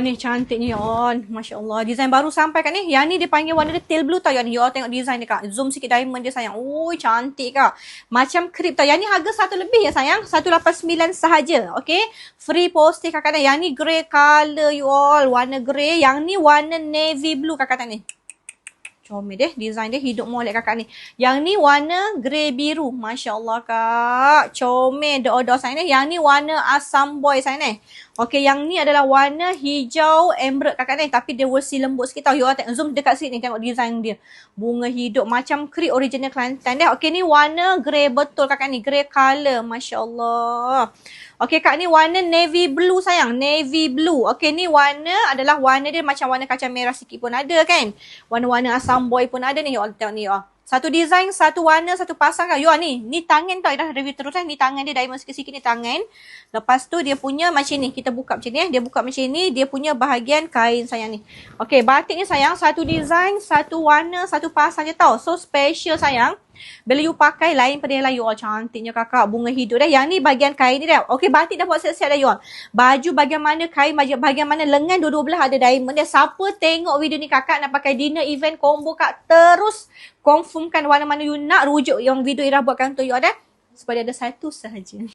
Ni cantiknya you all. Masya Allah. Design baru sampai kat ni. Yang ni dia panggil warna dia teal blue tau. Yang ni you all tengok design dia kak. Zoom sikit diamond dia sayang. Ui cantik kak. Macam krip tau. Yang ni harga 1 lebih ya sayang. 189 sahaja. Okay. Free posting kakak ni. Yang ni grey color you all. Warna grey. Yang ni warna navy blue kakak ni. Comel deh. Design dia hidup molek kakak ni. Yang ni warna grey biru. Masya Allah kak. Comel. Doa-doa saya ni. Yang ni warna asam boy saya ni. Okey, yang ni adalah warna hijau emerald kakak ni. Tapi dia versi lembut sikit tau. You all tengok zoom dekat sini ni. Tengok design dia. Bunga hidup macam krip original Kelantan deh. Okey, ni warna grey betul kakak ni. Grey color. Masya Allah. Okey, kak ni warna navy blue sayang. Navy blue. Okey, ni warna adalah warna dia macam warna kacang merah sikit pun ada kan. Warna-warna asam boy pun ada ni. You all tengok ni you all. Satu design, satu warna, satu pasang kan. You all ni. Ni tangan tau. Dah review terus kan. Ni tangan dia diamond sikit-sikit ni tangan. Lepas tu dia punya macam ni. Kita buka macam ni. Dia buka macam ni. Dia punya bahagian kain sayang ni. Okey, batik ni sayang. Satu design, satu warna, satu pasang je tau. So special sayang. Bila you pakai lain pada yang lain. You all cantiknya kakak. Bunga hidup dah. Yang ni bahagian kain ni dah. Okey, batik dah buat siap-siap dah you all. Baju bahagian mana, kain bahagian mana, lengan dua-dua belah ada diamond dia. Siapa tengok video ni kakak nak pakai dinner event combo kak, terus confirmkan warna mana you nak, rujuk yang video Ira buatkan untuk you all dah. Sebab dia ada satu sahaja.